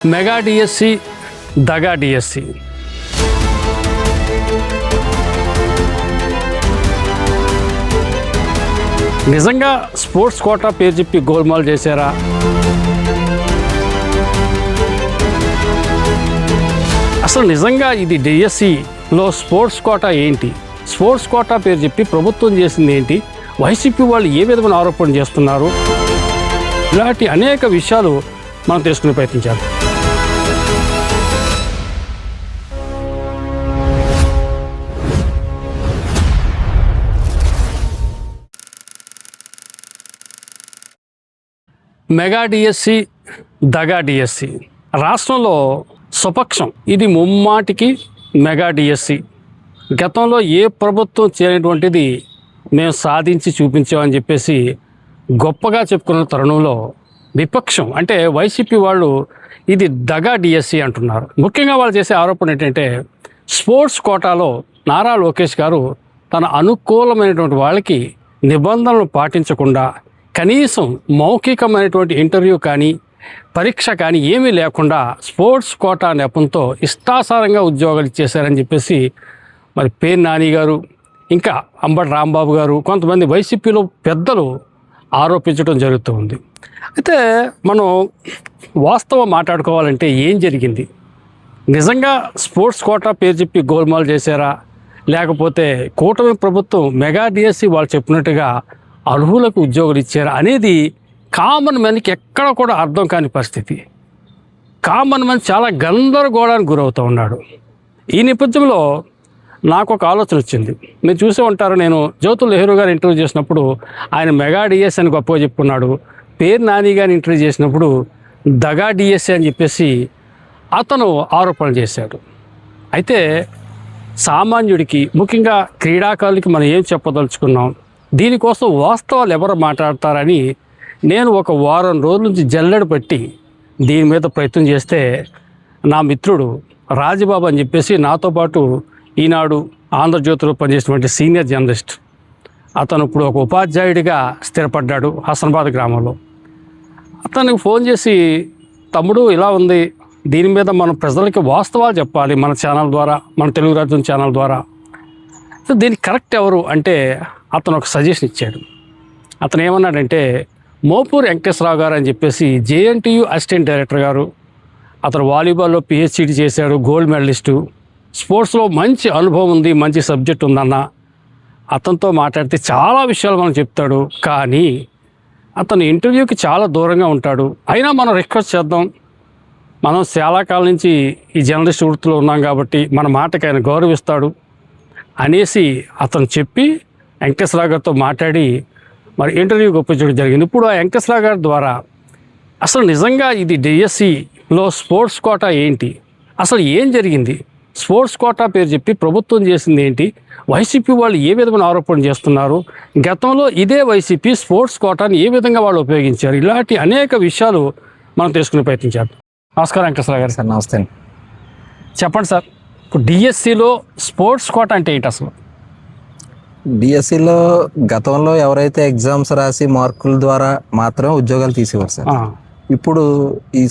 Mega DSC దగా DSC నిజంగా sports quota పేరు చెప్పి గోల్మాల్ చేశారా? అసలు నిజంగా ఇది డిఎస్సిలో స్పోర్ట్స్ కోటా ఏంటి? స్పోర్ట్స్ కోటా పేరు చెప్పి ప్రభుత్వం చేసింది ఏంటి? వైసీపీ వాళ్ళు ఏ విధమైన ఆరోపణలు చేస్తున్నారు? ఇలాంటి అనేక విషయాలు మనం తెలుసుకునే ప్రయత్నించాలి. మెగా డిఎస్సి దగా డిఎస్సి రాష్ట్రంలో స్వపక్షం ఇది ముమ్మాటికి మెగా డిఎస్సి. గతంలో ఏ ప్రభుత్వం చేయనటువంటిది మేము సాధించి చూపించామని చెప్పేసి గొప్పగా చెప్పుకున్న తరుణంలో విపక్షం అంటే వైసీపీ వాళ్ళు ఇది దగా డిఎస్సి అంటున్నారు. ముఖ్యంగా వాళ్ళు చేసే ఆరోపణ ఏంటంటే స్పోర్ట్స్ కోటాలో నారా లోకేష్ గారు తన అనుకూలమైనటువంటి వాళ్ళకి నిబంధనలు పాటించకుండా కనీసం మౌఖికమైనటువంటి ఇంటర్వ్యూ కానీ పరీక్ష కానీ ఏమీ లేకుండా స్పోర్ట్స్ కోటా నెపంతో ఇష్టాసారంగా ఉద్యోగాలు ఇచ్చేశారని చెప్పేసి మరి పేరు నాని గారు ఇంకా అంబటి రాంబాబు గారు కొంతమంది వైసీపీలో పెద్దలు ఆరోపించడం జరుగుతూ ఉంది. అయితే మనం వాస్తవం మాట్లాడుకోవాలంటే ఏం జరిగింది? నిజంగా స్పోర్ట్స్ కోటా పేరు చెప్పి గోల్మాల్ చేశారా, లేకపోతే కూటమి ప్రభుత్వం మెగా డిఎస్సి వాళ్ళు చెప్పినట్టుగా అర్హులకు ఉద్యోగులు ఇచ్చారా అనేది కామన్ మ్యాన్కి ఎక్కడ కూడా అర్థం కాని పరిస్థితి. కామన్ మ్యాన్ చాలా గందరగోళానికి గురవుతూ ఉన్నాడు. ఈ నేపథ్యంలో నాకు ఒక ఆలోచన వచ్చింది. మీరు చూసే ఉంటారు, నేను జ్యోతుల్ నెహ్రూ గారు ఇంటర్వ్యూ చేసినప్పుడు ఆయన మెగా డిఎస్సి అని గొప్పగా చెప్పుకున్నాడు. పేరు నాని గారిని ఇంటర్వ్యూ చేసినప్పుడు దగా డిఎస్సి అని చెప్పేసి అతను ఆరోపణలు చేశాడు. అయితే సామాన్యుడికి ముఖ్యంగా క్రీడాకారులకి మనం ఏం చెప్పదలుచుకున్నాం, దీనికోసం వాస్తవాలు ఎవరు మాట్లాడతారని నేను ఒక వారం రోజుల నుంచి జల్లెడ పట్టి దీని మీద ప్రయత్నం చేస్తే నా మిత్రుడు రాజబాబు అని చెప్పేసి నాతో పాటు ఈనాడు ఆంధ్రజ్యోతిలో పనిచేసినటువంటి సీనియర్ జర్నలిస్ట్, అతను ఇప్పుడు ఒక ఉపాధ్యాయుడిగా స్థిరపడ్డాడు హసనాబాద్ గ్రామంలో. అతనికి ఫోన్ చేసి, తమ్ముడు ఇలా ఉంది, దీని మీద మనం ప్రజలకి వాస్తవాలు చెప్పాలి మన ఛానల్ ద్వారా, మన తెలుగు రాజ్యం ఛానల్ ద్వారా. సో దీనికి కరెక్ట్ ఎవరు అంటే అతను ఒక సజెషన్ ఇచ్చాడు. అతను ఏమన్నాడంటే మోపూర్ వెంకటేశ్వరరావు గారు అని చెప్పేసి జేఎన్టీయూ అసిస్టెంట్ డైరెక్టర్ గారు, అతను వాలీబాల్లో పిహెచ్డి చేశాడు, గోల్డ్ మెడలిస్టు, స్పోర్ట్స్లో మంచి అనుభవం ఉంది, మంచి సబ్జెక్ట్ ఉందన్న. అతనితో మాట్లాడితే చాలా విషయాలు మనం చెప్తాడు, కానీ అతను ఇంటర్వ్యూకి చాలా దూరంగా ఉంటాడు. అయినా మనం రిక్వెస్ట్ చేద్దాం, మనం చాలా కాలం నుంచి ఈ జర్నలిస్ట్ వృత్తిలో ఉన్నాం కాబట్టి మన మాటకి ఆయన గౌరవిస్తాడు అనేసి అతను చెప్పి వెంకటేశ్వరరావు గారితో మాట్లాడి మరి ఇంటర్వ్యూకి ఒప్పించడం జరిగింది. ఇప్పుడు ఆ వెంకటేశ్వరరావు గారి ద్వారా అసలు నిజంగా ఇది డిఎస్సిలో స్పోర్ట్స్ కోటా ఏంటి, అసలు ఏం జరిగింది, స్పోర్ట్స్ కోటా పేరు చెప్పి ప్రభుత్వం చేసింది ఏంటి, వైసీపీ వాళ్ళు ఏ విధమైన ఆరోపణలు చేస్తున్నారు, గతంలో ఇదే వైసీపీ స్పోర్ట్స్ కోటాని ఏ విధంగా వాళ్ళు ఉపయోగించారు, ఇలాంటి అనేక విషయాలు మనం తెలుసుకునే ప్రయత్నించారు. నమస్కారం వెంకటేశ్వరరావు గారు. సార్ నమస్తే. చెప్పండి సార్, ఇప్పుడు డిఎస్సిలో స్పోర్ట్స్ కోటా అంటే ఏంటి అసలు? డిఎస్సిలో గతంలో ఎవరైతే ఎగ్జామ్స్ రాసి మార్కుల ద్వారా మాత్రమే ఉద్యోగాలు తీసేవారు సార్. ఇప్పుడు ఈ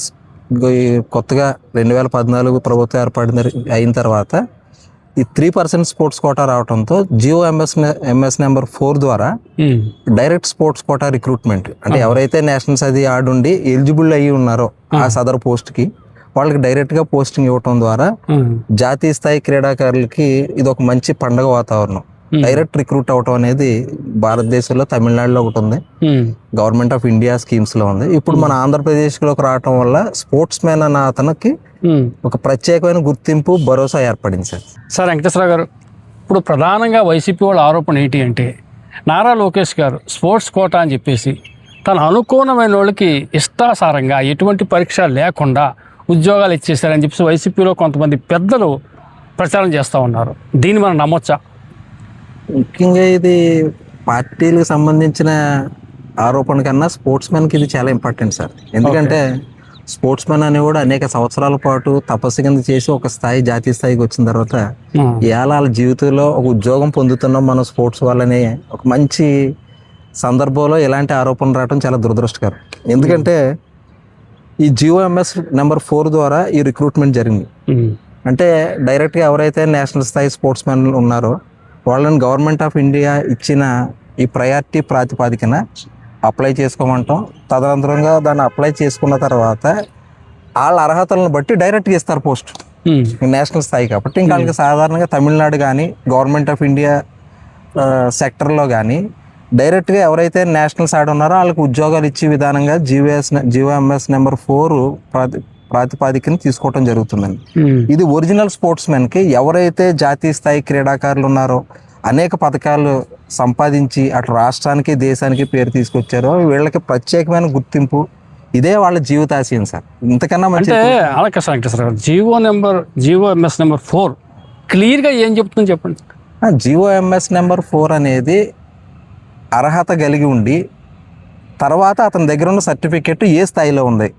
కొత్తగా 2014 ప్రభుత్వం అయిన తర్వాత ఈ 3% స్పోర్ట్స్ కోటా రావడంతో జియో ఎంఎస్ నెంబర్ 4 ద్వారా డైరెక్ట్ స్పోర్ట్స్ కోటా రిక్రూట్మెంట్ అంటే ఎవరైతే నేషనల్స్ అది ఆడుండి ఎలిజిబుల్ అయ్యి ఉన్నారో ఆ సదర్ పోస్ట్కి వాళ్ళకి డైరెక్ట్గా పోస్టింగ్ ఇవ్వటం ద్వారా జాతీయ స్థాయి క్రీడాకారులకి ఇది ఒక మంచి పండగ వాతావరణం. డైరెక్ట్ రిక్రూట్ అవటం అనేది భారతదేశంలో తమిళనాడులో ఒకటి ఉంది, గవర్నమెంట్ ఆఫ్ ఇండియా స్కీమ్స్ లో ఉంది. ఇప్పుడు మన ఆంధ్రప్రదేశ్లోకి రావటం వల్ల స్పోర్ట్స్ మ్యాన్ అన్న అతనికి ఒక ప్రత్యేకమైన గుర్తింపు భరోసా ఏర్పడింది సార్. సార్ వెంకటేశ్వరరావు గారు, ఇప్పుడు ప్రధానంగా వైసీపీ వాళ్ళ ఆరోపణ ఏంటి అంటే నారా లోకేష్ గారు స్పోర్ట్స్ కోటా అని చెప్పేసి తన అనుకూలమైన వాళ్ళకి ఇష్టాసారంగా ఎటువంటి పరీక్ష లేకుండా ఉద్యోగాలు ఇచ్చేసారని చెప్పేసి వైసీపీలో కొంతమంది పెద్దలు ప్రచారం చేస్తూ ఉన్నారు. దీన్ని మనం నమ్మొచ్చా? ముఖ్యంగా ఇది పార్టీలకు సంబంధించిన ఆరోపణ కన్నా స్పోర్ట్స్ మ్యాన్కి ఇది చాలా ఇంపార్టెంట్ సార్. ఎందుకంటే స్పోర్ట్స్ మ్యాన్ అనేవాడు అనేక సంవత్సరాల పాటు తపస్సు కింద చేసి ఒక స్థాయి జాతీయ స్థాయికి వచ్చిన తర్వాత ఇవాళ వాళ్ళ జీవితంలో ఒక ఉద్యోగం పొందుతున్నాం మనం స్పోర్ట్స్ వాళ్ళని ఒక మంచి సందర్భంలో ఇలాంటి ఆరోపణలు రావడం చాలా దురదృష్టకరం. ఎందుకంటే ఈ GOMS నెంబర్ 4 ద్వారా ఈ రిక్రూట్మెంట్ జరిగింది. అంటే డైరెక్ట్గా ఎవరైతే నేషనల్ స్థాయి స్పోర్ట్స్ మెన్ ఉన్నారో వాళ్ళని గవర్నమెంట్ ఆఫ్ ఇండియా ఇచ్చిన ఈ ప్రయారిటీ ప్రాతిపాదికన అప్లై చేసుకోమంటాం. తదనంతరంగా దాన్ని అప్లై చేసుకున్న తర్వాత వాళ్ళ అర్హతలను బట్టి డైరెక్ట్గా ఇస్తారు పోస్ట్ నేషనల్ స్థాయి కాబట్టి. ఇంకా వాళ్ళకి సాధారణంగా తమిళనాడు కానీ గవర్నమెంట్ ఆఫ్ ఇండియా సెక్టర్లో కానీ డైరెక్ట్గా ఎవరైతే నేషనల్ సైడ్ ఉన్నారో వాళ్ళకి ఉద్యోగాలు ఇచ్చే విధానంగా GOMS నెంబర్ 4 ప్రాతిపాదికన తీసుకోవడం జరుగుతుందండి. ఇది ఒరిజినల్ స్పోర్ట్స్ మెన్కి ఎవరైతే జాతీయ స్థాయి క్రీడాకారులు ఉన్నారో అనేక పథకాలు సంపాదించి అటు రాష్ట్రానికి దేశానికి పేరు తీసుకొచ్చారో వీళ్ళకి ప్రత్యేకమైన గుర్తింపు, ఇదే వాళ్ళ జీవితాశయం సార్. ఇంతకన్నా మంచి అంటే అలాగే సార్ GOMS నెంబర్ 4 క్లియర్గా ఏం చెప్తుందని చెప్పండి. GOMS నెంబర్ 4 అనేది అర్హత కలిగి ఉండి తర్వాత అతని దగ్గర ఉన్న సర్టిఫికెట్ ఏ స్థాయిలో ఉంది,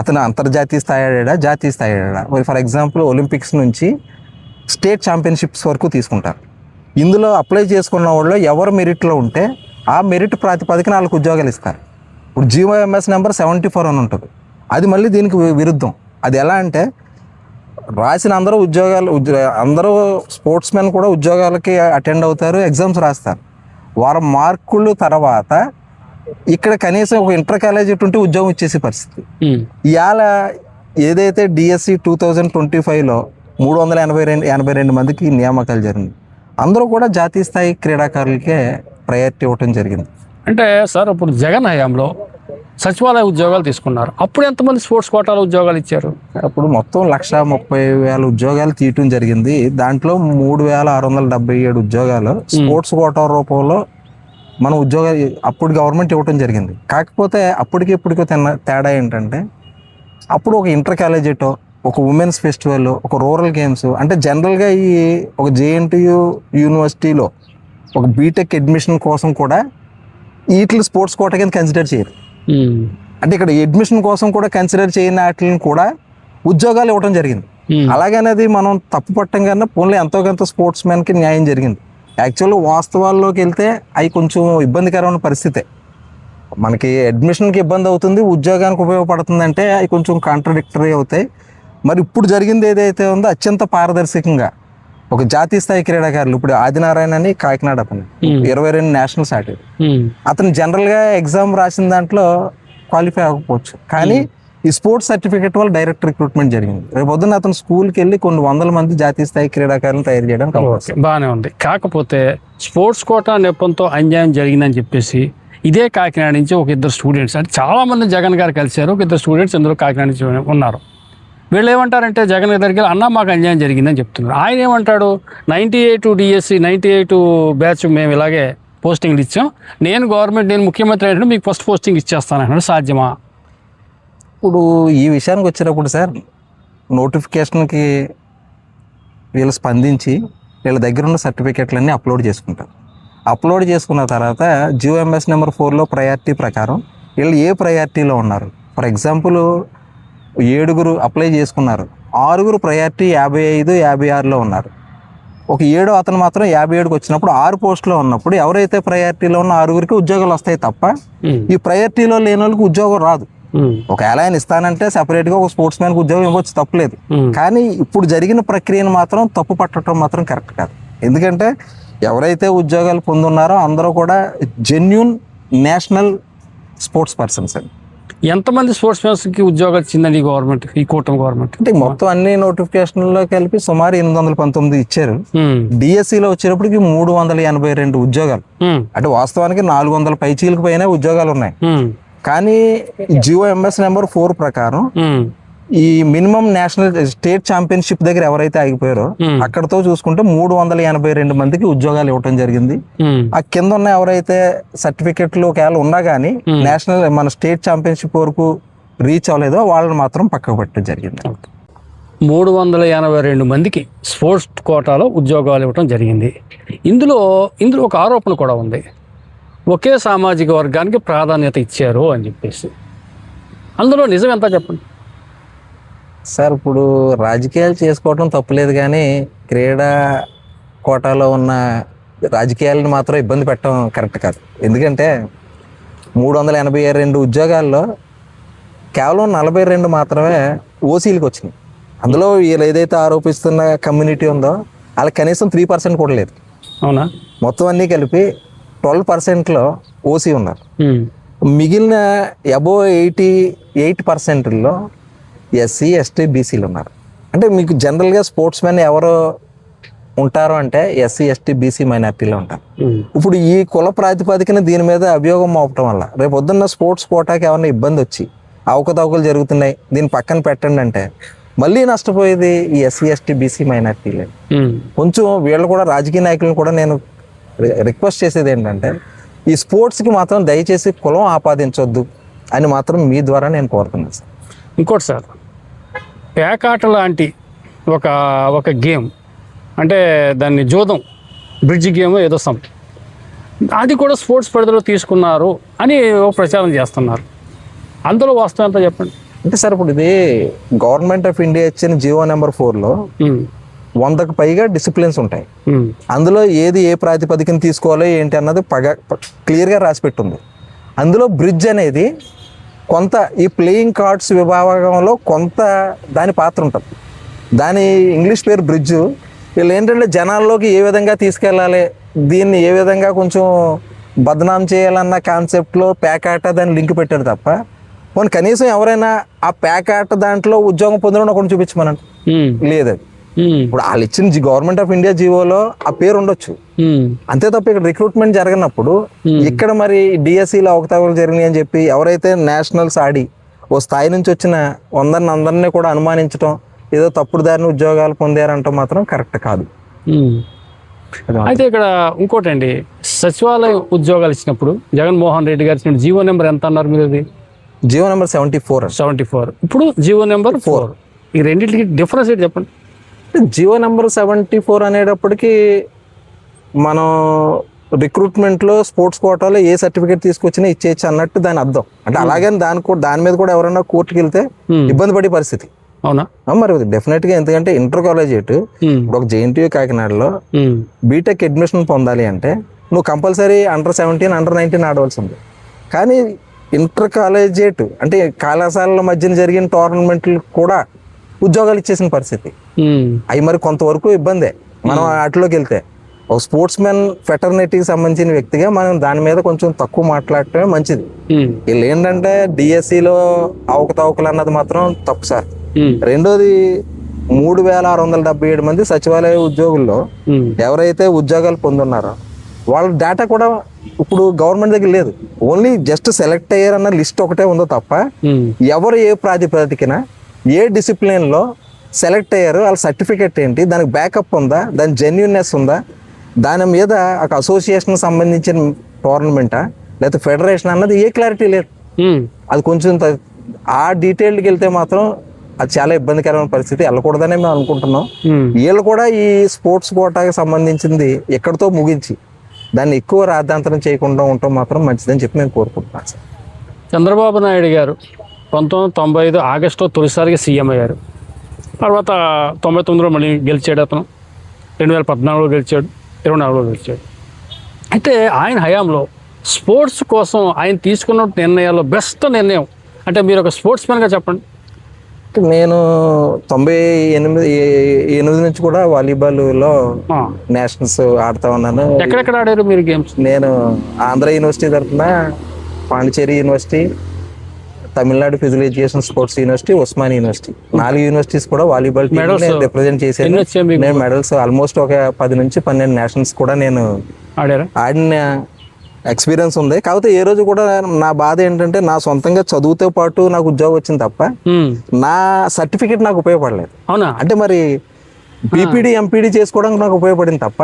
అతను అంతర్జాతీయ స్థాయి ఆడా జాతీయ స్థాయి ఆడా. ఫర్ ఎగ్జాంపుల్ ఒలింపిక్స్ నుంచి స్టేట్ ఛాంపియన్షిప్స్ వరకు తీసుకుంటారు. ఇందులో అప్లై చేసుకున్న వాళ్ళు ఎవరు మెరిట్లో ఉంటే ఆ మెరిట్ ప్రాతిపదికన వాళ్ళకి ఉద్యోగాలు ఇస్తారు. ఇప్పుడు GOMS నెంబర్ 74 అని ఉంటుంది, అది మళ్ళీ దీనికి విరుద్ధం. అది ఎలా అంటే రాసిన అందరూ స్పోర్ట్స్ మెన్ కూడా ఉద్యోగాలకి అటెండ్ అవుతారు, ఎగ్జామ్స్ రాస్తారు. వారం మార్కులు తర్వాత ఇక్కడ కనీసం ఒక ఇంటర్ కాలేజీ ఉంటే ఉద్యోగం ఇచ్చేసే పరిస్థితి. ఇవాళ ఏదైతే DSC 2025లో 382 మందికి నియామకాలు జరిగింది, అందరూ కూడా జాతీయ స్థాయి క్రీడాకారులకే ప్రయారిటీ ఇవ్వటం జరిగింది. అంటే సార్ ఇప్పుడు జగన్ హయాంలో సచివాలయ ఉద్యోగాలు తీసుకున్నారు, అప్పుడు ఎంతమంది స్పోర్ట్స్ కోటాలో ఉద్యోగాలు ఇచ్చారు? అప్పుడు మొత్తం 130,000 ఉద్యోగాలు తీయటం జరిగింది. దాంట్లో 3,677 ఉద్యోగాలు స్పోర్ట్స్ కోటా రూపంలో మన ఉద్యోగాలు అప్పుడు గవర్నమెంట్ ఇవ్వటం జరిగింది. కాకపోతే అప్పటికి ఇప్పటికో తేడా ఏంటంటే అప్పుడు ఒక ఇంటర్ కాలేజేటో, ఒక ఉమెన్స్ ఫెస్టివల్, ఒక రూరల్ గేమ్స్, అంటే జనరల్గా ఈ ఒక JNTU యూనివర్సిటీలో ఒక బీటెక్ అడ్మిషన్ కోసం కూడా వీటిని స్పోర్ట్స్ కోటా కింద కన్సిడర్ చేయరు. అంటే ఇక్కడ అడ్మిషన్ కోసం కూడా కన్సిడర్ చేయని వాటిని కూడా ఉద్యోగాలు ఇవ్వడం జరిగింది. అలాగనేది మనం తప్పు పట్టం కన్నా పోన్లే ఎంతో కొంత స్పోర్ట్స్ మెన్కి న్యాయం జరిగింది. యాక్చువల్గా వాస్తవాల్లోకి వెళ్తే అవి కొంచెం ఇబ్బందికరమైన పరిస్థితే. మనకి అడ్మిషన్కి ఇబ్బంది అవుతుంది, ఉద్యోగానికి ఉపయోగపడుతుంది అంటే అవి కొంచెం కాంట్రడిక్టరీ అవుతాయి. మరి ఇప్పుడు జరిగింది ఏదైతే ఉందో అత్యంత పారదర్శకంగా ఒక జాతీయ స్థాయి క్రీడాకారులు, ఇప్పుడు ఆదినారాయణ అని కాకినాడ అతను 22 నేషనల్స్ ఆడాడు. అతను జనరల్గా ఎగ్జామ్ రాసిన దాంట్లో క్వాలిఫై అవ్వకపోవచ్చు, కానీ ఈ స్పోర్ట్స్ సర్టిఫికేట్ వల్ల డైరెక్ట్ రిక్రూట్మెంట్ జరిగింది. రేపు పొద్దున్న అతను స్కూల్కి వెళ్ళి కొన్ని 100 మంది జాతీయ స్థాయి క్రీడాకారులను తయారు చేయడానికి బాగానే ఉంది. కాకపోతే స్పోర్ట్స్ కోటా నెపంతో అన్యాయం జరిగిందని చెప్పేసి ఇదే కాకినాడ నుంచి ఒక ఇద్దరు స్టూడెంట్స్, అంటే చాలామంది జగన్ గారు కలిశారు, ఒక ఇద్దరు స్టూడెంట్స్ ఇందులో కాకినాడ నుంచి ఉన్నారు. వీళ్ళు ఏమంటారంటే జగన్ దగ్గరికి అన్న మాకు అన్యాయం జరిగిందని చెప్తున్నారు. ఆయన ఏమంటాడు, 98 DSC 98 బ్యాచ్ మేము ఇలాగే పోస్టింగ్లు ఇచ్చాం, నేను ముఖ్యమంత్రి అయినట్టు మీకు ఫస్ట్ పోస్టింగ్ ఇచ్చేస్తాను అన్నాడు. సాధ్యమా? ఇప్పుడు ఈ విషయానికి వచ్చినప్పుడు సార్ నోటిఫికేషన్కి వీళ్ళు స్పందించి వీళ్ళ దగ్గర ఉన్న సర్టిఫికేట్లన్నీ అప్లోడ్ చేసుకుంటారు. అప్లోడ్ చేసుకున్న తర్వాత GOMS నెంబర్ 4లో ప్రయారిటీ ప్రకారం వీళ్ళు ఏ ప్రయారిటీలో ఉన్నారు. ఫర్ ఎగ్జాంపుల్ 7 అప్లై చేసుకున్నారు, 6 ప్రయారిటీ 55, 56లో ఉన్నారు. ఒక 7 అతను మాత్రం 57కి వచ్చినప్పుడు 6 పోస్టులో ఉన్నప్పుడు ఎవరైతే ప్రయారిటీలో ఉన్న 6 ఉద్యోగాలు వస్తాయి తప్ప ఈ ప్రయారిటీలో లేని వాళ్ళకి ఉద్యోగం రాదు. ఒకవేళ ఆయన ఇస్తానంటే సెపరేట్గా ఒక స్పోర్ట్స్ మ్యాన్కి ఉద్యోగం ఇవ్వచ్చు, తప్పులేదు. కానీ ఇప్పుడు జరిగిన ప్రక్రియను మాత్రం తప్పు పట్టడం మాత్రం కరెక్ట్ కాదు. ఎందుకంటే ఎవరైతే ఉద్యోగాలు పొందున్నారో అందరూ కూడా జెన్యూన్ నేషనల్ స్పోర్ట్స్ పర్సన్స్ అండి. ఎంతమంది స్పోర్ట్స్ మ్యాన్స్కి ఉద్యోగాలు ఇచ్చిందండి ఈ గవర్నమెంట్, ఈ కూటమి గవర్నమెంట్? అంటే మొత్తం అన్ని నోటిఫికేషన్లో కలిపి సుమారు 819 ఇచ్చారు. DSCలో వచ్చేటప్పటికి 382 ఉద్యోగాలు, అంటే వాస్తవానికి 400 పైచీలకు పైన ఉద్యోగాలు ఉన్నాయి. కానీ GOMS నెంబర్ 4 ప్రకారం ఈ మినిమం నేషనల్ స్టేట్ ఛాంపియన్షిప్ దగ్గర ఎవరైతే ఆగిపోయారో అక్కడతో చూసుకుంటే 382 మందికి ఉద్యోగాలు ఇవ్వటం జరిగింది. ఆ కింద ఉన్న ఎవరైతే సర్టిఫికెట్లు ఒకవేళ ఉన్నా కానీ నేషనల్ మన స్టేట్ ఛాంపియన్షిప్ వరకు రీచ్ అవ్వలేదో వాళ్ళని మాత్రం పక్కకు పెట్టడం జరిగింది. 382 మందికి స్పోర్ట్స్ కోటాలో ఉద్యోగాలు ఇవ్వటం జరిగింది. ఇందులో ఒక ఆరోపణ కూడా ఉంది, ఒకే సామాజిక వర్గానికి ప్రాధాన్యత ఇచ్చారు అని చెప్పేసి. అందులో నిజం ఎంత చెప్పండి సార్. ఇప్పుడు రాజకీయాలు చేసుకోవటం తప్పులేదు, కానీ క్రీడా కోటాలో ఉన్న రాజకీయాలను మాత్రం ఇబ్బంది పెట్టడం కరెక్ట్ కాదు. ఎందుకంటే 382 ఉద్యోగాల్లో కేవలం 42 మాత్రమే ఓసీలకు వచ్చినాయి. అందులో వీళ్ళు ఏదైతే ఆరోపిస్తున్న కమ్యూనిటీ ఉందో వాళ్ళకి కనీసం 3% కూడా లేదు. అవునా? మొత్తం అన్నీ కలిపి 12%లో ఓసీ ఉన్నారు. మిగిలిన అబోవ్ 88%లో ఎస్సీ, ఎస్టీ, బీసీలు ఉన్నారు. అంటే మీకు జనరల్గా స్పోర్ట్స్ మెన్ ఎవరు ఉంటారు అంటే ఎస్సీ, ఎస్టీ, బీసీ మైనార్టీలో ఉంటారు. ఇప్పుడు ఈ కుల ప్రాతిపదికన దీని మీద అభియోగం మోపటం వల్ల రేపు పొద్దున్న స్పోర్ట్స్ కోటాకి ఏమైనా ఇబ్బంది వచ్చి అవకతవకలు జరుగుతున్నాయి దీన్ని పక్కన పెట్టండి అంటే మళ్ళీ నష్టపోయేది ఈ ఎస్సీ, ఎస్టీ, బీసీ మైనార్టీలే. కొంచెం వీళ్ళు కూడా రాజకీయ నాయకులను కూడా నేను రిక్వెస్ట్ చేసేది ఏంటంటే ఈ స్పోర్ట్స్కి మాత్రం దయచేసి కులం ఆపాదించొద్దు అని మాత్రం మీ ద్వారా నేను కోరుతున్నాను సార్. ఇంకోటి సార్, పేకాట లాంటి ఒక గేమ్ అంటే దాన్ని జోదం బ్రిడ్జ్ గేమ్ ఏదో అది కూడా స్పోర్ట్స్ పరిధిలో తీసుకున్నారు అని ఒక ప్రచారం చేస్తున్నారు. అందులో వాస్తవం ఎంత చెప్పండి. అంటే సార్ ఇప్పుడు ఇది గవర్నమెంట్ ఆఫ్ ఇండియా ఇచ్చిన జియో నెంబర్ 4లో 100కు పైగా డిసిప్లిన్స్ ఉంటాయి. అందులో ఏది ఏ ప్రాతిపదికన తీసుకోవాలో ఏంటి అన్నది క్లియర్గా రాసి పెట్టుంది. అందులో బ్రిడ్జ్ అనేది కొంత ఈ ప్లేయింగ్ కార్డ్స్ విభాగంలో కొంత దాని పాత్ర ఉంటుంది. దాని ఇంగ్లీష్ పేరు బ్రిడ్జ్. వీళ్ళు ఏంటంటే జనాల్లోకి ఏ విధంగా తీసుకెళ్ళాలి, దీన్ని ఏ విధంగా కొంచెం బదనాం చేయాలన్న కాన్సెప్ట్లో పేకాట దాన్ని లింక్ పెట్టారు తప్ప పోనీ కనీసం ఎవరైనా ఆ పేకాట దాంట్లో ఉద్యోగం పొందడం ఒకటి చూపించమనండి. లేదు, ఇప్పుడు వాళ్ళు ఇచ్చిన గవర్నమెంట్ ఆఫ్ ఇండియా జీవోలో ఆ పేరు ఉండొచ్చు, అంతే తప్ప ఇక్కడ రిక్రూట్మెంట్ జరగనప్పుడు ఇక్కడ మరి డిఎస్సిలో అవకతవకలు జరిగినాయి అని చెప్పి ఎవరైతే నేషనల్స్ ఆడి ఓ స్థాయి నుంచి వచ్చిన అందరినీ కూడా అనుమానించడం, ఏదో తప్పుడు దారిని ఉద్యోగాలు పొందారంటే మాత్రం కరెక్ట్ కాదు. అయితే ఇక్కడ ఇంకోటండి, సచివాలయ ఉద్యోగాలు ఇచ్చినప్పుడు జగన్మోహన్ రెడ్డి గారు ఇచ్చిన జీవో నెంబర్ ఎంత అన్నారు మీరు? అది జీవో నెంబర్ 74. ఇప్పుడు జీవో నెంబర్ 4. ఈ రెండింటికి డిఫరెన్స్ ఏంటి చెప్పండి. జియో నెంబర్ 74 అనేటప్పటికి మనం రిక్రూట్మెంట్లో స్పోర్ట్స్ కోటాలో ఏ సర్టిఫికేట్ తీసుకొచ్చినా ఇచ్చేయచ్చు అన్నట్టు దాని అర్థం. అంటే అలాగే దాని మీద కూడా ఎవరైనా కోర్టుకి వెళ్తే ఇబ్బంది పడే పరిస్థితి. అవునా? మరి డెఫినెట్ గా, ఎందుకంటే ఇంటర్ కాలేజేట్ ఇప్పుడు ఒక జేఎన్టీయూ కాకినాడలో బీటెక్ అడ్మిషన్ పొందాలి అంటే నువ్వు కంపల్సరీ అండర్-17, అండర్-19 ఆడవలసి ఉంది. కానీ ఇంటర్ కాలేజేట్ అంటే కళాశాలల మధ్యన జరిగిన టోర్నమెంట్లు కూడా ఉద్యోగాలు ఇచ్చేసిన పరిస్థితి. అవి మరి కొంతవరకు ఇబ్బందే మనం వాటిలోకి వెళ్తే. ఒక స్పోర్ట్స్ మెన్ ఫెటర్నిటీకి సంబంధించిన వ్యక్తిగా మనం దాని మీద కొంచెం తక్కువ మాట్లాడటమే మంచిది. వీళ్ళు ఏంటంటే డిఎస్సిలో అవకతవకలు అన్నది మాత్రం తప్పు సార్. రెండోది 3677 మంది సచివాలయ ఉద్యోగుల్లో ఎవరైతే ఉద్యోగాలు పొందున్నారో వాళ్ళ డేటా కూడా ఇప్పుడు గవర్నమెంట్ దగ్గర లేదు. ఓన్లీ జస్ట్ సెలెక్ట్ అయ్యారన్న లిస్ట్ ఒకటే ఉందో తప్ప ఎవరు ఏ ప్రాతిపదికన ఏ డిసిప్లిన్ లో సెలెక్ట్ అయ్యారు, వాళ్ళ సర్టిఫికెట్ ఏంటి, దానికి బ్యాకప్ ఉందా, దాని జెన్యూన్నెస్ ఉందా, దాని మీద ఒక అసోసియేషన్ సంబంధించిన టోర్నమెంటా లేకపోతే ఫెడరేషన్ అన్నది ఏ క్లారిటీ లేదు. అది కొంచెం ఆ డీటెయిల్కి వెళ్తే మాత్రం అది చాలా ఇబ్బందికరమైన పరిస్థితి, వెళ్ళకూడదనే మేము అనుకుంటున్నాం. వీళ్ళు కూడా ఈ స్పోర్ట్స్ కోటాకి సంబంధించింది ఎక్కడితో ముగించి దాన్ని ఎక్కువ రాద్ధాంతరం చేయకుండా ఉండటం మాత్రం మంచిదని చెప్పి నేను కోరుకుంటున్నాను సార్. చంద్రబాబు నాయుడు గారు 1995 ఆగస్టులో తొలిసారిగా సీఎం అయ్యారు. తర్వాత 99లో మళ్ళీ గెలిచాడు. అతను 2014లో గెలిచాడు, 24లో గెలిచాడు. అయితే ఆయన హయాంలో స్పోర్ట్స్ కోసం ఆయన తీసుకున్న నిర్ణయాల్లో బెస్ట్ నిర్ణయం అంటే మీరు ఒక స్పోర్ట్స్ మ్యాన్గా చెప్పండి. నేను 98 నుంచి కూడా వాలీబాల్లో నేషనల్స్ ఆడుతా ఉన్నాను. ఎక్కడెక్కడ ఆడారు మీరు గేమ్స్? నేను ఆంధ్ర యూనివర్సిటీ తరఫున, Pondicherry university, Tamil Nadu physical education sports university, Osman university, 4 universities కూడా వాలీబాల్ రిప్రజెంట్ చేశాను. నేను మెడల్స్ ఆల్మోస్ట్ ఒక 10 నుంచి 12 నేషనల్స్ కూడా నేను ఆడిన ఎక్స్పీరియన్స్ ఉంది. కాకపోతే ఏ రోజు కూడా నా బాధ ఏంటంటే నా సొంతంగా చదువుతో పాటు నాకు ఉద్యోగం వచ్చింది తప్ప నా సర్టిఫికేట్ నాకు ఉపయోగపడలేదు. అవునా? అంటే మరి పీపీడీ ఎంపీడీ చేసుకోవడానికి నాకు ఉపయోగపడింది తప్ప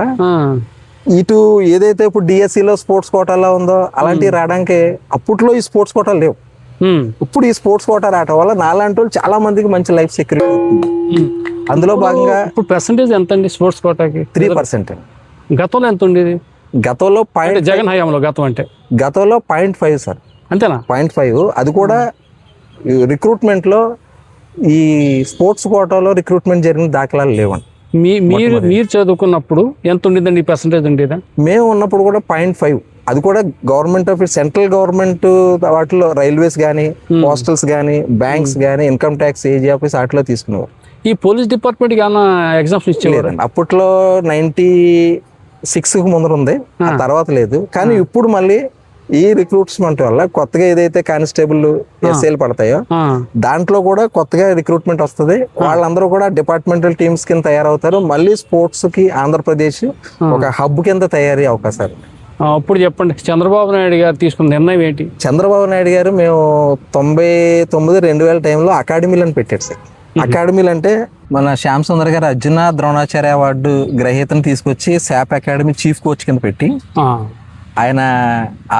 ఇటు ఏదైతే ఇప్పుడు డిఎస్సిలో స్పోర్ట్స్ కోటాలో ఉందో అలాంటివి రావడానికి అప్పట్లో ఈ స్పోర్ట్స్ కోటాలు లేవు. ఇప్పుడు ఈ స్పోర్ట్స్ కోటా రావటం వల్ల నాలాంటి వాళ్ళు చాలా మందికి మంచి లైఫ్ సెక్యూరిటీ అవుతుంది. అందులో భాగంగా ఇప్పుడు పర్సెంటేజ్ ఎంత అండి స్పోర్ట్స్ కోటాకి? 3%. గతంలో ఎంత ఉండేది? గతంలో జగన్ హయాంలో గతంలో 0.5 సార్. అంతేనా? 0.5. అది కూడా రిక్రూట్మెంట్లో ఈ స్పోర్ట్స్ కోటాలో రిక్రూట్మెంట్ జరిగిన దాఖలాలు లేవండి. మీరు చదువుకున్నప్పుడు ఎంత ఉండేదండి పర్సెంటేజ్ ఉండేదా? మేము ఉన్నప్పుడు కూడా 0.5 అది కూడా గవర్నమెంట్ ఆఫ్ సెంట్రల్ గవర్నమెంట్ వాటిలో రైల్వేస్ కానీ, పోస్టల్స్ కానీ, బ్యాంక్స్ కానీ, ఇన్కమ్ ట్యాక్స్ ఏజీ ఆఫీస్ వాటిలో తీసుకునేవారు. ఈ పోలీస్ డిపార్ట్మెంట్కి ఏమైనా ఎగ్జామ్స్ ఇచ్చేవారు? అప్పట్లో 96 ముందర ఉంది, ఆ తర్వాత లేదు. కానీ ఇప్పుడు మళ్ళీ ఈ రిక్రూట్మెంట్ వల్ల కొత్తగా ఏదైతే కానిస్టేబుల్ ఎస్ఐలు పడతాయో దాంట్లో కూడా కొత్తగా రిక్రూట్మెంట్ వస్తుంది. వాళ్ళందరూ కూడా డిపార్ట్మెంటల్ టీమ్స్ కింద తయారవుతారు. మళ్ళీ స్పోర్ట్స్ కి ఆంధ్రప్రదేశ్ ఒక హబ్ కింద తయారీ అవకాశాలు. అప్పుడు చెప్పండి, చంద్రబాబు నాయుడు గారు తీసుకున్న నిర్ణయం ఏంటి? చంద్రబాబు నాయుడు గారు మేము 99-2000 టైంలో అకాడమీలను పెట్టారు సార్. అకాడమీలు అంటే మన శ్యామ్ సుందర్ గారు అర్జున ద్రోణాచార్య అవార్డు గ్రహీతను తీసుకొచ్చి శాప్ అకాడమీ చీఫ్ కోచ్ కింద పెట్టి ఆయన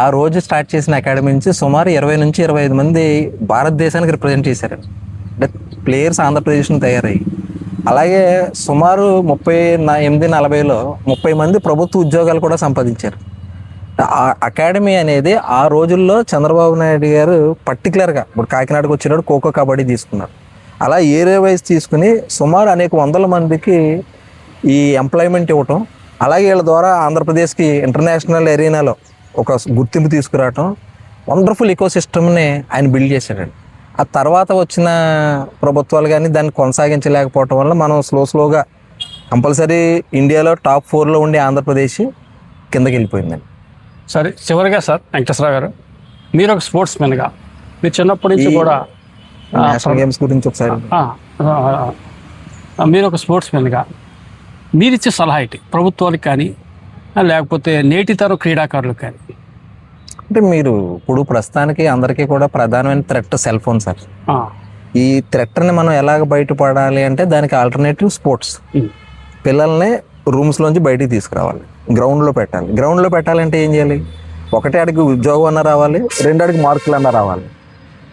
ఆ రోజు స్టార్ట్ చేసిన అకాడమీ నుంచి సుమారు 20-25 మంది భారతదేశానికి రిప్రజెంట్ చేశారు. అంటే ప్లేయర్స్ ఆంధ్రప్రదేశ్ని తయారయ్యి, అలాగే సుమారు 38-40లో 30 మంది ప్రభుత్వ ఉద్యోగాలు కూడా సంపాదించారు. ఆ అకాడమీ అనేది ఆ రోజుల్లో చంద్రబాబు నాయుడు గారు పర్టికులర్గా ఇప్పుడు కాకినాడకు వచ్చినప్పుడు ఖోఖో కబడ్డీ తీసుకున్నారు. అలా ఏరియా వైజ్ తీసుకుని సుమారు అనేక వందల మందికి ఈ ఎంప్లాయ్మెంట్ ఇవ్వటం, అలాగే వీళ్ళ ద్వారా ఆంధ్రప్రదేశ్కి ఇంటర్నేషనల్ ఎరీనాలో ఒక గుర్తింపు తీసుకురావటం, వండర్ఫుల్ ఈకో సిస్టమ్ని ఆయన బిల్డ్ చేశాడండి. ఆ తర్వాత వచ్చిన ప్రభుత్వాలు కానీ దాన్ని కొనసాగించలేకపోవటం వల్ల మనం స్లోగా కంపల్సరీ ఇండియాలో టాప్ 4లో ఉండే ఆంధ్రప్రదేశ్ కిందకి వెళ్ళిపోయిందండి. సరే, చివరిగా సార్ వెంకటేశ్వర గారు, మీరు ఒక స్పోర్ట్స్ మెన్గా మీరు చిన్నప్పటి నుంచి కూడా నేషనల్ గేమ్స్ గురించి ఒకసారి మీరు ఒక స్పోర్ట్స్ మెన్గా మీరిచ్చే సలహా ఏంటి ప్రభుత్వాలకు కానీ లేకపోతే నేటి తరం క్రీడాకారులకు కానీ? అంటే మీరు ఇప్పుడు ప్రస్తుతానికి అందరికీ కూడా ప్రధానమైన థ్రెట్ సెల్ ఫోన్ సార్. ఈ థ్రెట్ని మనం ఎలాగ బయటపడాలి అంటే దానికి ఆల్టర్నేటివ్ స్పోర్ట్స్. పిల్లల్ని రూమ్స్లోంచి బయటికి తీసుకురావాలి, గ్రౌండ్లో పెట్టాలి. గ్రౌండ్లో పెట్టాలంటే ఏం చేయాలి? ఒకటే అడిగి ఉద్యోగం అన్నా రావాలి, 2 అడిగి మార్కులు అన్నా రావాలి.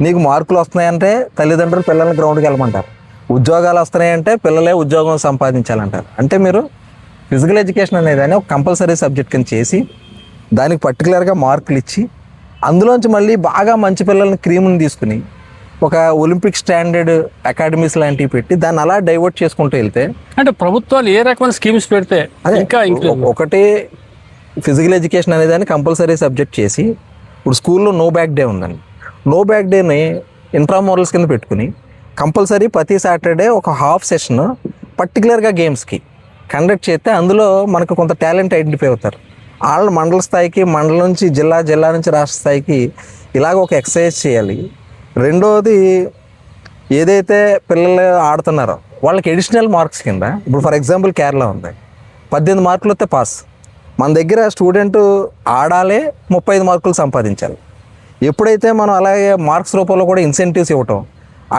నీకు మార్కులు వస్తున్నాయంటే తల్లిదండ్రులు పిల్లల్ని గ్రౌండ్కి వెళ్ళమంటారు, ఉద్యోగాలు వస్తున్నాయంటే పిల్లలే ఉద్యోగం సంపాదించాలంటారు. అంటే మీరు ఫిజికల్ ఎడ్యుకేషన్ అనేది ఒక కంపల్సరీ సబ్జెక్ట్ కింద చేసి దానికి పర్టికులర్గా మార్కులు ఇచ్చి అందులోంచి మళ్ళీ బాగా మంచి పిల్లల్ని క్రీమ్ని తీసుకుని ఒక ఒలింపిక్ స్టాండర్డ్ అకాడమీస్ లాంటివి పెట్టి దాన్ని అలా డైవర్ట్ చేసుకుంటూ వెళ్తే, అంటే ప్రభుత్వాలు ఏ రకమైన స్కీమ్స్ పెడితే ఇంకా ఒకటి ఫిజికల్ ఎడ్యుకేషన్ అనేదాన్ని కంపల్సరీ సబ్జెక్ట్ చేసి, ఇప్పుడు స్కూల్లో నో బ్యాక్ డే ఉందండి, నో బ్యాక్ డేని ఇంట్రామోరల్స్ కింద పెట్టుకుని కంపల్సరీ ప్రతి సాటర్డే ఒక హాఫ్ సెషన్ పర్టికులర్గా గేమ్స్కి కండక్ట్ చేస్తే అందులో మనకు కొంత టాలెంట్ ఐడెంటిఫై అవుతారు. వాళ్ళు మండల స్థాయికి, మండలం నుంచి జిల్లా, జిల్లా నుంచి రాష్ట్ర స్థాయికి ఇలాగ ఒక ఎక్సర్సైజ్ చేయాలి. రెండోది, ఏదైతే పిల్లలు ఆడుతున్నారో వాళ్ళకి ఎడిషనల్ మార్క్స్ కింద, ఇప్పుడు ఫర్ ఎగ్జాంపుల్ కేరళ ఉంది, 18 మార్కులు వస్తే పాస్. మన దగ్గర స్టూడెంట్ ఆడాలి, 35 మార్కులు సంపాదించాలి. ఎప్పుడైతే మనం అలాగే మార్క్స్ రూపంలో కూడా ఇన్సెంటివ్స్ ఇవ్వటం,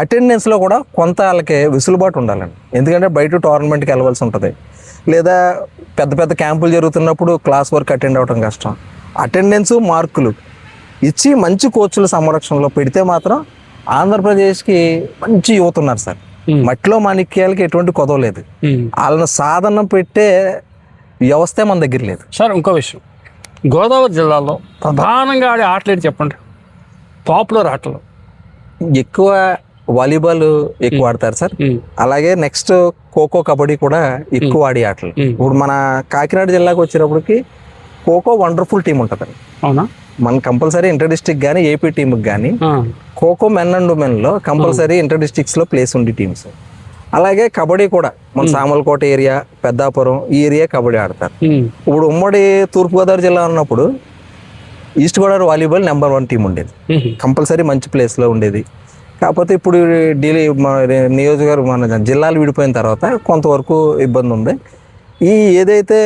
అటెండెన్స్లో కూడా కొంత వాళ్ళకి వెసులుబాటు ఉండాలండి. ఎందుకంటే బయట టోర్నమెంట్కి వెళ్ళవలసి ఉంటుంది, లేదా పెద్ద పెద్ద క్యాంపులు జరుగుతున్నప్పుడు క్లాస్ వర్క్ అటెండ్ అవ్వడం కష్టం. అటెండెన్స్, మార్కులు ఇచ్చి మంచి కోచ్ల సంరక్షణలో పెడితే మాత్రం ఆంధ్రప్రదేశ్కి మంచి యువత ఉన్నారు సార్. మట్టిలో మాణిక్యాలకి ఎటువంటి కొదవలేదు. వాళ్ళని సాధన పెట్టే వ్యవస్థే మన దగ్గర లేదు సార్. ఇంకో విషయం, గోదావరి జిల్లాలో ప్రధానంగా ఆడే ఆటలు ఏంటి చెప్పండి? పాపులర్ ఆటలు ఎక్కువ వాలీబాల్ ఎక్కువ ఆడతారు సార్. అలాగే నెక్స్ట్ ఖోఖో, కబడ్డీ కూడా ఎక్కువ ఆడే ఆటలు. ఇప్పుడు మన కాకినాడ జిల్లాకు వచ్చేటప్పటికి ఖోఖో వండర్ఫుల్ టీం ఉంటుంది. అవునా? మన కంపల్సరీ ఇంటర్ డిస్ట్రిక్ట్ కానీ ఏపీ టీంకి కానీ ఖోఖో మెన్ అండ్ ఉమెన్లో కంపల్సరీ ఇంటర్ డిస్ట్రిక్ట్స్లో ప్లేస్ ఉండే టీమ్స్. అలాగే కబడ్డీ కూడా మన సామలకోట ఏరియా, పెద్దాపురం ఈ ఏరియా కబడ్డీ ఆడతారు. ఇప్పుడు ఉమ్మడి తూర్పుగోదావరి జిల్లా ఉన్నప్పుడు east Godavari volleyball number 1 team ఉండేది, కంపల్సరీ మంచి ప్లేస్లో ఉండేది. కాకపోతే ఇప్పుడు నియోజకవర్గం మన జిల్లాలు విడిపోయిన తర్వాత కొంతవరకు ఇబ్బంది ఉంది. ఈ ఏదైతే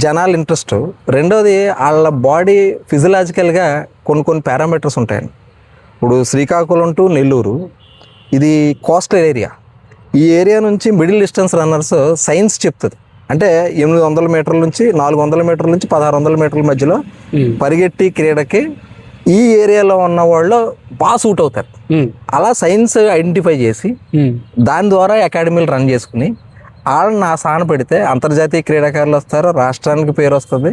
జనాల ఇంట్రెస్ట్, రెండోది వాళ్ళ బాడీ ఫిజియలాజికల్గా కొన్ని పారామీటర్స్ ఉంటాయండి. ఇప్పుడు శ్రీకాకుళం టు నెల్లూరు ఇది కోస్టల్ ఏరియా. ఈ ఏరియా నుంచి మిడిల్ డిస్టెన్స్ రన్నర్స్ సైన్స్ చెప్తుంది, అంటే 800 మీటర్ల నుంచి 400 మీటర్ల నుంచి 1600 మీటర్ల మధ్యలో పరిగెట్టి క్రీడకి ఈ ఏరియాలో ఉన్న వాళ్ళు బాగా సూట్ అవుతారు. అలా సైన్స్ ఐడెంటిఫై చేసి దాని ద్వారా అకాడమీలు రన్ చేసుకుని వాళ్ళని ఆ స్థానం పెడితే అంతర్జాతీయ క్రీడాకారులు వస్తారు, రాష్ట్రానికి పేరు వస్తుంది,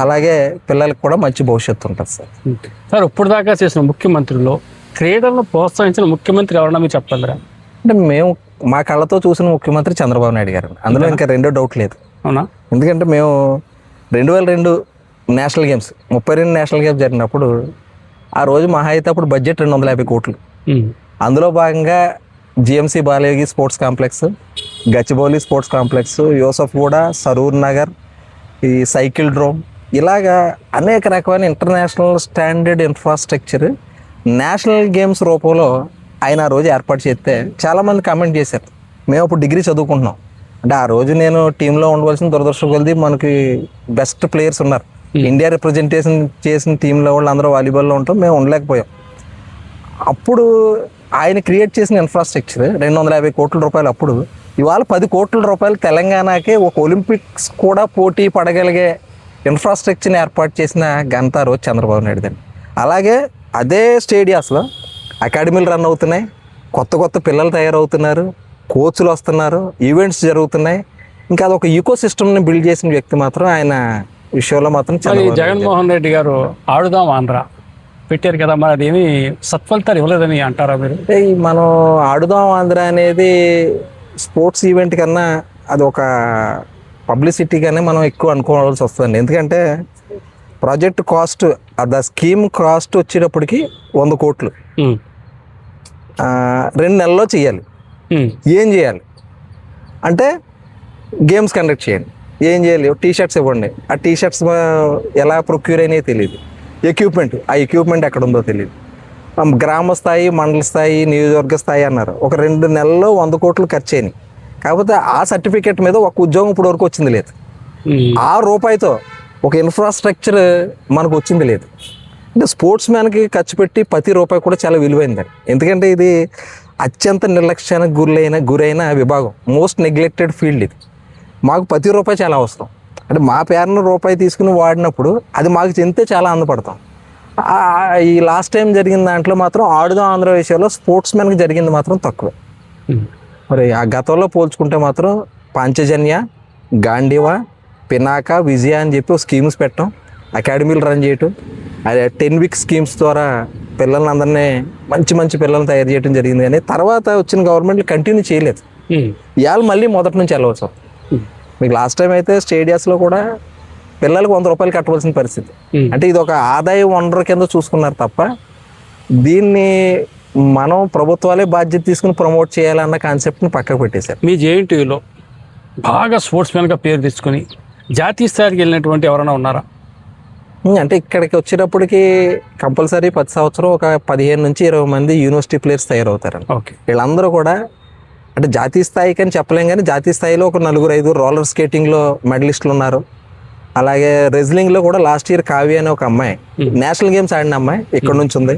అలాగే పిల్లలకు కూడా మంచి భవిష్యత్తు ఉంటుంది సార్. సార్, ఇప్పుడు దాకా చేసిన ముఖ్యమంత్రుల్లో క్రీడలను ప్రోత్సహించిన ముఖ్యమంత్రి ఎవరన్నా మీరు చెప్పగలరా? అంటే మేము మా కళ్ళతో చూసిన ముఖ్యమంత్రి చంద్రబాబు నాయుడు గారు, అందులో ఇంకా రెండో డౌట్ లేదు. అవునా? ఎందుకంటే మేము 2002 నేషనల్ గేమ్స్ 32 నేషనల్ గేమ్స్ జరిగినప్పుడు ఆ రోజు మహా అయితే అప్పుడు బడ్జెట్ 250 కోట్లు. అందులో భాగంగా GMC Balayogi sports complex, Gachibowli sports complex, Yousufguda, Saroor Nagar, ఈ సైకిల్ డ్రోమ్, ఇలాగా అనేక రకమైన international standard infrastructure national games రూపంలో ఆయన ఆ రోజు ఏర్పాటు చేస్తే చాలామంది కామెంట్ చేశారు. మేము అప్పుడు డిగ్రీ చదువుకుంటున్నాం అంటే ఆ రోజు నేను టీంలో ఉండవలసిన దురదృష్టం కొలిది మనకి బెస్ట్ ప్లేయర్స్ ఉన్నారు. ఇండియా రిప్రజెంటేషన్ చేసిన టీంలో వాళ్ళు అందరూ వాలీబాల్లో ఉంటాం, మేము ఉండలేకపోయాం. అప్పుడు ఆయన క్రియేట్ చేసిన ఇన్ఫ్రాస్ట్రక్చర్ 250 కోట్ల రూపాయలు. అప్పుడు ఇవాళ 10 కోట్ల రూపాయలు తెలంగాణకి ఒక ఒలింపిక్స్ కూడా పోటీ పడగలిగే ఇన్ఫ్రాస్ట్రక్చర్ని ఏర్పాటు చేసిన ఘనత రోజు చంద్రబాబు నాయుడు అండి. అలాగే అదే స్టేడియాస్లో అకాడమీలు రన్ అవుతున్నాయి, కొత్త కొత్త పిల్లలు తయారవుతున్నారు, కోచ్లు వస్తున్నారు, ఈవెంట్స్ జరుగుతున్నాయి. ఇంకా అదొక ఈకో సిస్టమ్ని బిల్డ్ చేసిన వ్యక్తి మాత్రం ఆయన విషయంలో మాత్రం జగన్మోహన్ రెడ్డి గారు ఆడుదాం ఆంధ్ర పెట్టారు కదా, మరి అదేమి సత్ఫలితాలు ఇవ్వలేదని అంటారా మీరు? మనం ఆడుదాం ఆంధ్ర అనేది స్పోర్ట్స్ ఈవెంట్ కన్నా అది ఒక పబ్లిసిటీ కానీ మనం ఎక్కువ అనుకోవాల్సి వస్తుందండి. ఎందుకంటే project cost the scheme cost వచ్చేటప్పటికి 100 కోట్లు 2 నెలల్లో చేయాలి. ఏం చేయాలి అంటే గేమ్స్ కండక్ట్ చేయండి. ఏం చేయాలి? టీషర్ట్స్ ఇవ్వండి. ఆ టీషర్ట్స్ ఎలా ప్రొక్యూర్ అయినాయో తెలియదు. ఆ ఎక్విప్మెంట్ ఎక్కడ ఉందో తెలియదు. గ్రామ స్థాయి, మండల స్థాయి, నియోజకవర్గ స్థాయి అన్నారు. ఒక 2 నెలల్లో 100 కోట్లు ఖర్చు అయినాయి. కాకపోతే ఆ సర్టిఫికేట్ మీద ఒక ఉద్యోగం ఇప్పుడు వరకు వచ్చింది లేదు. ఆ రూపాయితో ఒక ఇన్ఫ్రాస్ట్రక్చర్ మనకు వచ్చింది లేదు. అంటే స్పోర్ట్స్ మ్యాన్కి ఖర్చు పెట్టి ప్రతి రూపాయి కూడా చాలా విలువైందండి. ఎందుకంటే ఇది అత్యంత నిర్లక్ష్యానికి గురైన విభాగం, మోస్ట్ నెగ్లెక్టెడ్ ఫీల్డ్ ఇది. మాకు ప్రతి రూపాయి చాలా అవసరం. అంటే మా పేరున రూపాయి తీసుకుని వాడినప్పుడు అది మాకు చెందితే చాలా ఆనందపడతాం. ఈ లాస్ట్ టైం జరిగిన దాంట్లో మాత్రం ఆడుదాం ఆంధ్ర విషయంలో స్పోర్ట్స్ మ్యాన్కి జరిగింది మాత్రం తక్కువే. మరి ఆ గతంలో పోల్చుకుంటే మాత్రం పాంచజన్య, గాంధీవా, పినాక, విజయ అని చెప్పి స్కీమ్స్ పెట్టడం, అకాడమీలు రన్ చేయటం, అదే 10 వీక్ స్కీమ్స్ ద్వారా పిల్లల్ని అందరినీ మంచి పిల్లల్ని తయారు చేయడం జరిగింది. కానీ తర్వాత వచ్చిన గవర్నమెంట్లు కంటిన్యూ చేయలేదు. ఇవాళ మళ్ళీ మొదటి నుంచి వెళ్ళవచ్చు. మీకు లాస్ట్ టైం అయితే స్టేడియాస్లో కూడా పిల్లలకు 100 రూపాయలు కట్టవలసిన పరిస్థితి. అంటే ఇది ఒక ఆదాయ వనరు కింద చూసుకున్నారు తప్ప దీన్ని మనం ప్రభుత్వాలే బాధ్యత తీసుకుని ప్రమోట్ చేయాలన్న కాన్సెప్ట్ని పక్కకు పెట్టేశారు. మీ జేఎన్టీయూలో బాగా స్పోర్ట్స్ మ్యాన్గా పేరు తెచ్చుకొని జాతీయ స్థాయికి వెళ్ళినటువంటి ఎవరైనా ఉన్నారా? అంటే ఇక్కడికి వచ్చేటప్పటికి కంపల్సరీ ప్రతి సంవత్సరం ఒక 15 నుంచి 20 మంది యూనివర్సిటీ ప్లేయర్స్ తయారవుతారండి. ఓకే. వీళ్ళందరూ కూడా అంటే జాతీయ స్థాయికి అని చెప్పలేం, కానీ జాతీయ స్థాయిలో ఒక 4-5 రోలర్ స్కేటింగ్లో మెడలిస్టులు ఉన్నారు. అలాగే రెజ్లింగ్లో కూడా లాస్ట్ ఇయర్ కావ్య అనే ఒక అమ్మాయి నేషనల్ గేమ్స్ ఆడిన అమ్మాయి ఇక్కడ నుంచి ఉంది.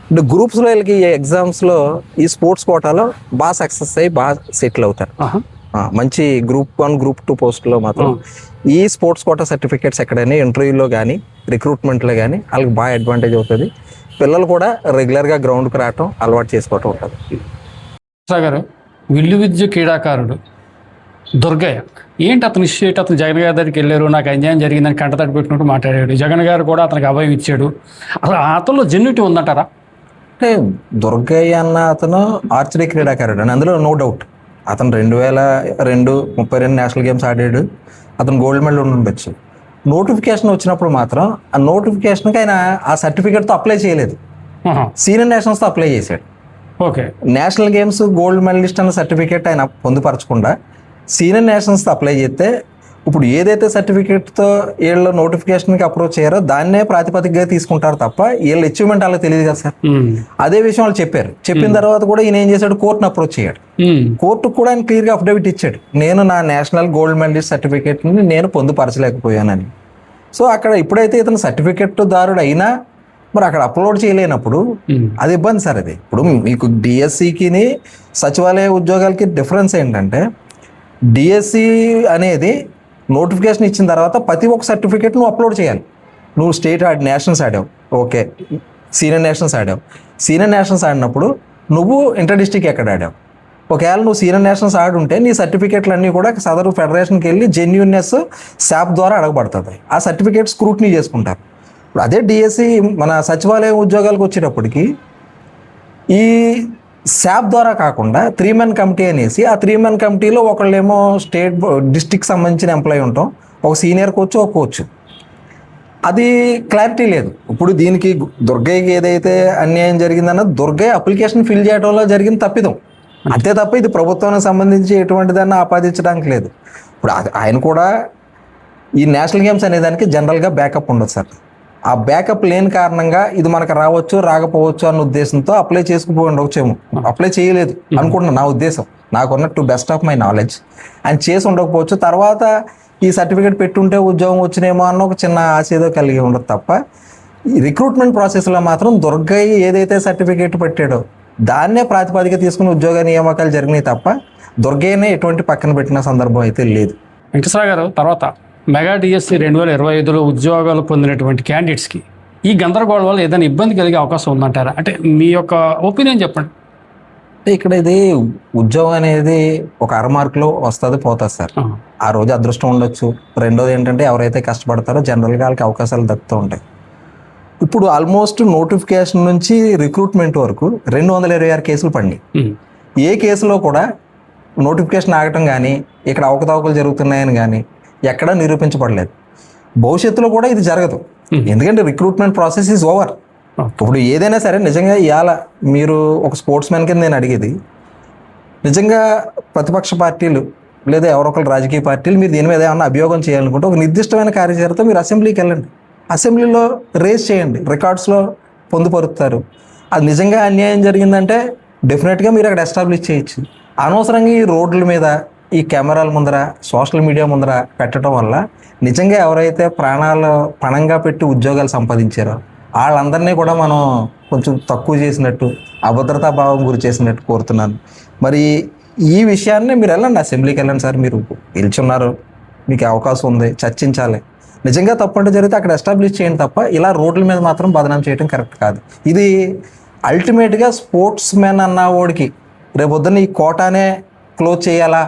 అంటే గ్రూప్స్లో వీళ్ళకి ఈ ఎగ్జామ్స్లో ఈ స్పోర్ట్స్ కోటాలో బాగా సక్సెస్ అయ్యి బాగా సెటిల్ అవుతారు. మంచి గ్రూప్ 1, గ్రూప్ 2 పోస్టులో మాత్రం ఈ స్పోర్ట్స్ కోటా సర్టిఫికేట్స్ ఎక్కడైనా ఇంటర్వ్యూలో కానీ రిక్రూట్మెంట్లో కానీ వాళ్ళకి బాగా అడ్వాంటేజ్ అవుతుంది. పిల్లలు కూడా రెగ్యులర్గా గ్రౌండ్కి రావటం అలవాటు చేసుకోవటం ఉంటుంది. గారు విల్లు విద్య క్రీడాకారుడు దుర్గయ్య ఏంటి అతని ఇష్యూ ఏంటి? అతను జగన్ గారి దగ్గరికి వెళ్ళారు, నాకు అన్యాయం జరిగిందని కంటతడి పెట్టినట్టు మాట్లాడాడు. జగన్ గారు కూడా అతనికి అభయం ఇచ్చాడు. అసలు అతనిలో జెన్యూటీ ఉందంటారా? అంటే దుర్గయ్య అన్న అతను ఆర్చరీ క్రీడాకారుడు అని అందులో నో డౌట్. అతను 2002 32 నేషనల్ గేమ్స్ ఆడాడు. అతను గోల్డ్ మెడల్ ఉండొచ్చు. నోటిఫికేషన్ వచ్చినప్పుడు మాత్రం ఆ నోటిఫికేషన్కి ఆయన ఆ సర్టిఫికేట్తో అప్లై చేయలేదు, సీనియర్ నేషనల్స్తో అప్లై చేశాడు. Okay. National games gold medallist అన్న సర్టిఫికేట్ ఆయన పొందుపరచకుండా సీనియర్ నేషనల్స్తో అప్లై చేస్తే ఇప్పుడు ఏదైతే సర్టిఫికేట్తో వీళ్ళు నోటిఫికేషన్కి అప్రోచ్ అయ్యారో దాన్నే ప్రాతిపదికగా తీసుకుంటారు తప్ప వీళ్ళ అచీవ్మెంట్ అలా తెలియదు కదా సార్. అదే విషయం వాళ్ళు చెప్పారు. చెప్పిన తర్వాత కూడా ఈయన ఏం చేశాడు, కోర్టును అప్రోచ్ అయ్యాడు. కోర్టుకు కూడా ఆయన క్లియర్గా అఫిడవిట్ ఇచ్చాడు, నేను నా నేషనల్ గోల్డ్ మెడలిస్ట్ సర్టిఫికేట్ని నేను పొందుపరచలేకపోయానని. సో అక్కడ ఎప్పుడైతే ఇతను సర్టిఫికేట్ దారుడు అయినా మరి అక్కడ అప్లోడ్ చేయలేనప్పుడు అది ఇబ్బంది సార్. అది ఇప్పుడు మీకు డిఎస్సికి సచివాలయ ఉద్యోగాలకి డిఫరెన్స్ ఏంటంటే డిఎస్సి అనేది నోటిఫికేషన్ ఇచ్చిన తర్వాత ప్రతి ఒక్క సర్టిఫికేట్ నువ్వు అప్లోడ్ చేయాలి. నువ్వు స్టేట్ నేషనల్స్ ఆడావు, ఓకే, సీనియర్ నేషనల్స్ ఆడావు. సీనియర్ నేషనల్స్ ఆడినప్పుడు నువ్వు ఇంటర్ డిస్ట్రిక్ట్ ఎక్కడ ఆడావు, ఒకవేళ నువ్వు సీనియర్ నేషనల్స్ ఆడుంటే నీ సర్టిఫికేట్లు అన్నీ కూడా సదరు ఫెడరేషన్కి వెళ్ళి జెన్యూన్నెస్ శాప్ ద్వారా అడగబడుతుంది. ఆ సర్టిఫికేట్ స్క్రూటినీ చేసుకుంటారు. ఇప్పుడు అదే డిఎస్సి మన సచివాలయం ఉద్యోగాలకు వచ్చేటప్పటికి ఈ శాప్ ద్వారా కాకుండా 3-man కమిటీ అనేసి ఆ 3-man కమిటీలో ఒకళ్ళేమో స్టేట్ డిస్ట్రిక్ట్ సంబంధించిన ఎంప్లాయీ ఉంటాం, ఒక సీనియర్ కోచ్, ఒక కోచ్. అది క్లారిటీ లేదు. ఇప్పుడు దీనికి దుర్గయ్యకి ఏదైతే అన్యాయం జరిగిందన్నది దుర్గయ్య అప్లికేషన్ ఫిల్ చేయడంలో జరిగిన తప్పిదం, అంతే తప్ప ఇది ప్రభుత్వానికి సంబంధించి ఎటువంటి దాన్ని ఆపాదించడానికి లేదు. ఇప్పుడు ఆయన కూడా ఈ నేషనల్ గేమ్స్ అనే దానికి జనరల్గా బ్యాకప్ ఉండదు సార్. ఆ బ్యాకప్ లేని కారణంగా ఇది మనకు రావచ్చు రాకపోవచ్చు అన్న ఉద్దేశంతో అప్లై చేసుకుపోయి ఉండవచ్చేమో, అప్లై చేయలేదు అనుకుంటున్నా, నా ఉద్దేశం, నాకున్న to best of my knowledge. ఆయన చేసి ఉండకపోవచ్చు, తర్వాత ఈ సర్టిఫికేట్ పెట్టుంటే ఉద్యోగం వచ్చినేమో అన్న ఒక చిన్న ఆశ ఏదో కలిగి ఉండదు తప్ప, ఈ రిక్రూట్మెంట్ ప్రాసెస్లో మాత్రం దుర్గయ్య ఏదైతే సర్టిఫికేట్ పెట్టాడో దాన్నే ప్రాతిపదిక తీసుకుని ఉద్యోగ నియామకాలు జరిగినాయి తప్ప దుర్గయ్యనే ఎటువంటి పక్కన పెట్టిన సందర్భం అయితే లేదు. వెంకటేశ్వర గారు, తర్వాత మెగా డిఎస్సి 2025లో ఉద్యోగాలు పొందినటువంటి క్యాండిడేట్స్కి ఈ గందరగోళం వల్ల ఏదైనా ఇబ్బంది కలిగే అవకాశం ఉందంటారా? అంటే మీ యొక్క ఒపీనియన్ చెప్పండి. అంటే ఇక్కడ ఇది ఉద్యోగం అనేది ఒక అరమార్కులో వస్తుంది పోతుంది సార్. ఆ రోజు అదృష్టం ఉండొచ్చు. రెండోది ఏంటంటే ఎవరైతే కష్టపడతారో జనరల్గా వాళ్ళకి అవకాశాలు దక్కుతూ ఉంటాయి. ఇప్పుడు ఆల్మోస్ట్ నోటిఫికేషన్ నుంచి రిక్రూట్మెంట్ వరకు 226 కేసులు పడినాయి. ఏ కేసులో కూడా నోటిఫికేషన్ ఆగటం కానీ ఇక్కడ అవకతవకలు జరుగుతున్నాయని కానీ ఎక్కడా నిరూపించబడలేదు. భవిష్యత్తులో కూడా ఇది జరగదు, ఎందుకంటే రిక్రూట్మెంట్ ప్రాసెస్ ఈజ్ ఓవర్. ఇప్పుడు ఏదైనా సరే నిజంగా ఇవాళ మీరు ఒక స్పోర్ట్స్ మ్యాన్ కింద నేను అడిగేది, నిజంగా ప్రతిపక్ష పార్టీలు లేదా ఎవరొకరు రాజకీయ పార్టీలు మీరు దీని మీద ఏమన్నా అభియోగం చేయాలనుకుంటే ఒక నిర్దిష్టమైన కార్యాచరణతో మీరు అసెంబ్లీకి వెళ్ళండి, అసెంబ్లీలో రేస్ చేయండి, రికార్డ్స్లో పొందుపరుస్తారు. అది నిజంగా అన్యాయం జరిగిందంటే డెఫినెట్గా మీరు అక్కడ ఎస్టాబ్లిష్ చేయొచ్చు. అనవసరంగా ఈ రోడ్ల మీద ఈ కెమెరాల ముందర సోషల్ మీడియా ముందర పెట్టడం వల్ల నిజంగా ఎవరైతే ప్రాణాలు పణంగా పెట్టి ఉద్యోగాలు సంపాదించారో వాళ్ళందరినీ కూడా మనం కొంచెం తక్కువ చేసినట్టు, అభద్రతా భావం గురి చేసినట్టు కోరుతున్నాను. మరి ఈ విషయాన్ని మీరు వెళ్ళండి, అసెంబ్లీకి వెళ్ళండి సార్, మీరు గెలుచున్నారు, మీకు అవకాశం ఉంది, చర్చించాలి. నిజంగా తప్పంటే జరిగితే అక్కడ ఎస్టాబ్లిష్ చేయండి తప్ప ఇలా రోడ్ల మీద మాత్రం బదనాం చేయడం కరెక్ట్ కాదు. ఇది అల్టిమేట్గా స్పోర్ట్స్ మెన్ అన్న వాడికి రేపొద్దున ఈ కోటానే క్లోజ్ చేయాలా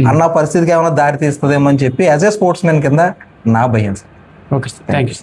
అన్న పరిస్థితికి ఏమైనా దారి తీస్తుందేమో అని చెప్పి యాజ్ ఏ స్పోర్ట్స్ మెన్ కింద నా భయం sir. Okay sir, thank you.